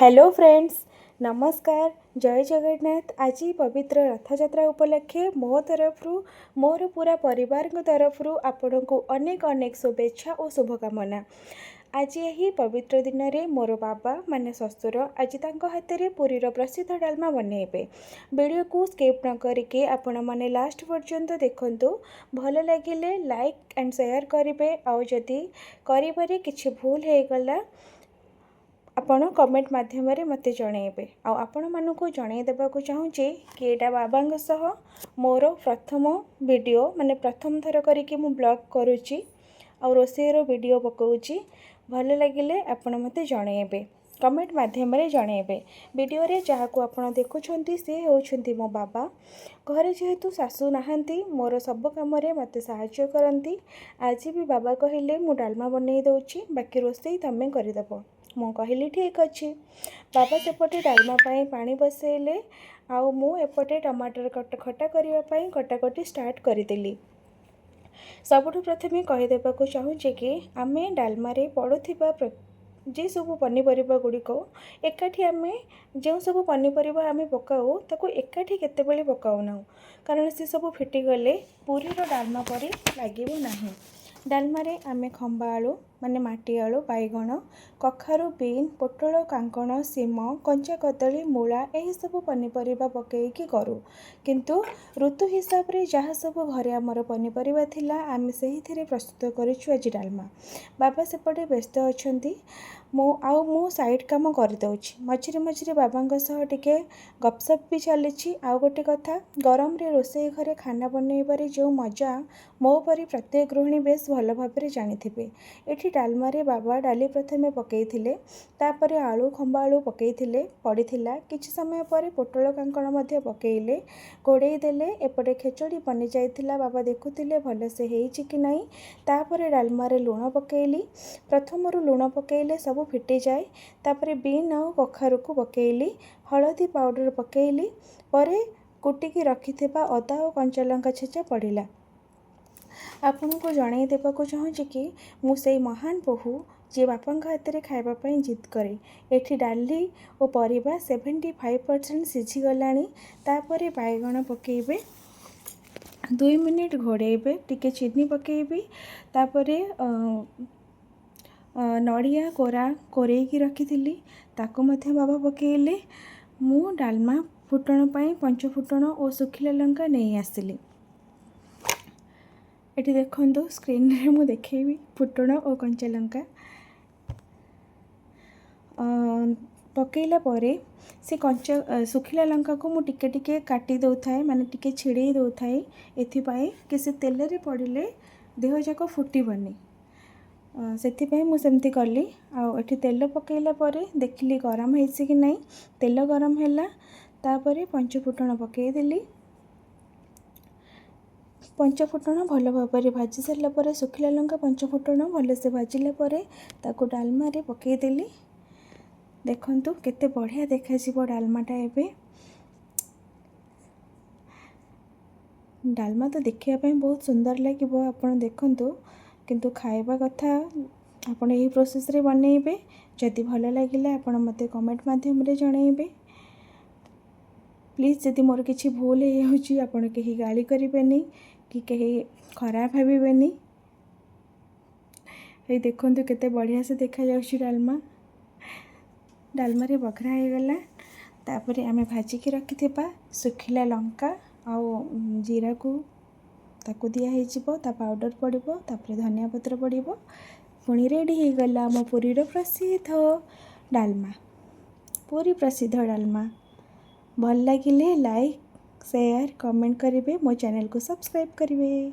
Hello friends, नमस्कार। जय जगन्नाथ। आज पवित्र रथयात्रा उपलक्षे मो तरफ मोर पूरा परिवार तरफ आपण को अनेक अनेक शुभेच्छा और शुभकामना। आज यही पवित्र दिन में मोर बाबा माने ससुर आज तांको हाथ में पुरीर प्रसिद्ध डालमा बनइबे। वीडियो को स्किप न करके आपण माने लास्ट पर्यंत देखंतु। भल लगिले लाइक एंड शेयर करेंगे। आउ जदि करिबारे किछि भूल हो गला आपण कमेंट माध्यम मते जनइबे। आपण मानकु जनई देबाकु चाहूँचे कि एटा बाबांग सह मोर प्रथम वीडियो माने प्रथम थर करिके मु ब्लॉग करूची और रोसेर वीडियो पकाउची। भल लगिले आपण मते जनइबे, कमेंट माध्यम जनइबे। वीडियो रे जहाकु आपण देखुछंती से होछंती मो बाबा। घरे जेहेतु सासू नाहंती मोर सब काम रे मते सहायता करंती। आज भी बाबा कहिले मु डालमा बनै दउची, बाकी रोसई तमे करि दबो। मु कहली ठीक अच्छे। बाबा सेपटे डालमा पाई पानी बसैले आउ मु एपटे टमाटर खटा करने कटाकटी स्टार्ट करदेली। सबुठ प्रथमे कहीदेवाक चाहूँचे कि आमे डालमारे पड़ुथिबा जे सब पनीपरिबा गुड़िक एकाठी आमे जो सब पनीपरिबा आमे पकाऊ ताको एकाठी केतेबेले पकाउना, कारण से सब फिटिगले पुरीर डालमा परी लागिबो नाही। डालमारे आमे खंबा आलू माने माटी आलू, बैगण, कखारू, बीन, पोटल, कांकण, सीम, कंचा कदली, मूला यही सब पनीपरिबा पकईकी करूँ। किंतु ऋतु हिसाब रे जहाँ सब घरे आमर पनीपरिबा थिला आमे सेही थिरे प्रस्तुत करिछु आज डालमा। बाबा सेपटे व्यस्त अछंती, मु साइड काम कर दउछि। मझिरे मझिरे बाबांग सह टिके गपसप भी चलीछि। आउ गोटे कथा, गरम रे रोसई घरे खाना बनइबारे जो मजा मो परी प्रत्येक गृहिणी बेस भल भाबरे जानिथिबे। एठी डालमारे बाबा डाली प्रथमे पकईथिले, तापरे आलू खंबा आलू पकईथिले पड़ीथिला। किछि समय परे पोटल कांकण मध्य पकईले, घोड़ई देले। एपटे खेचड़ी बनी जाइथिला, बाबा देखुथिले भल से हेइछि कि नाही। तापरे डालमारे लुण पकईली। प्रथमरु लुण पकईले सब फिटी जाए, तापरे बीन आउ कखारू को पकईली, हळदी पाउडर पकईली, परे कुटिकी रखिथिबा अदा और कंचा लंका छेचा पड़िला। आपनको जणाई देबाकु चाहूँची कि मु सेई महान बहु जे बापा हाथ में खावाई जिद करे। एठी डाली और परिबा 75% सिझीगलानी। तापरे बैगण पकेबे, 2 मिनिट घोड़ेबे, टिके चीनी पकेबी, तापरे नड़िया कोरा कोरेकी रखी ताको मध्य बाबा पकेले। मु डालमा फुटण पाई पंच फुटण और सुखिला लंका नहीं आसिली। एटी देखंतु स्क्रीन रे मु देखेबी फुटण और कंचा लंका पकेला परे से कंचा सुखिला लंका को मु टिके टिके काटी दउ थाए, माने टिके छिड़े दउ थाए, एथिपाई कि से तेल रे पड़िले देह जाक फुटबनी। सेथिपाई मु सेमती कली। आ एठी तेल पकेला परे देखिली गरम हेछि कि नहीं। तेल गरम हैला, तापरे पंच फुटण पकई देली। पंच फुटण भल भाव भाजी सारा पर सुखिला लंका पंच फुटण भल से भाजिला परे ताको डालमा रे पकई देली। देखंतु केते बढ़िया देखा जिवो डालमाटा। एबे डालमा तो देखिया ପାଇଁ बहुत सुंदर लागिवो, आपण देखंतु। किंतु खाइबा कथा आपण यही प्रोसेस रे बनइबे। जदि भल लागिला आपण मते कमेंट माध्यम रे जणाइबे। प्लीज जदि मोर किछि भूल हे होची आपण केही गाली करिबेनी कि केही खराब भाबिबेनी। ए देखंतु केते बढ़िया से देखा जाउची डालमा। डालमा रे बघरा हे गला। तापरे आमे भाजी के रखिथिबा सुखिला लंका आउ जीरा को ताको दिया हे जिवो, ता पाउडर पड़िबो, तापरे धनिया पत्र पड़िबो। पुणी रेडी हे गला मो पुरीर प्रसिद्ध डालमा। पूरी प्रसिद्ध डालमा। भल लागिले लाइक शेयर कमेंट करिवे, मो चैनल को सब्सक्राइब करिवे।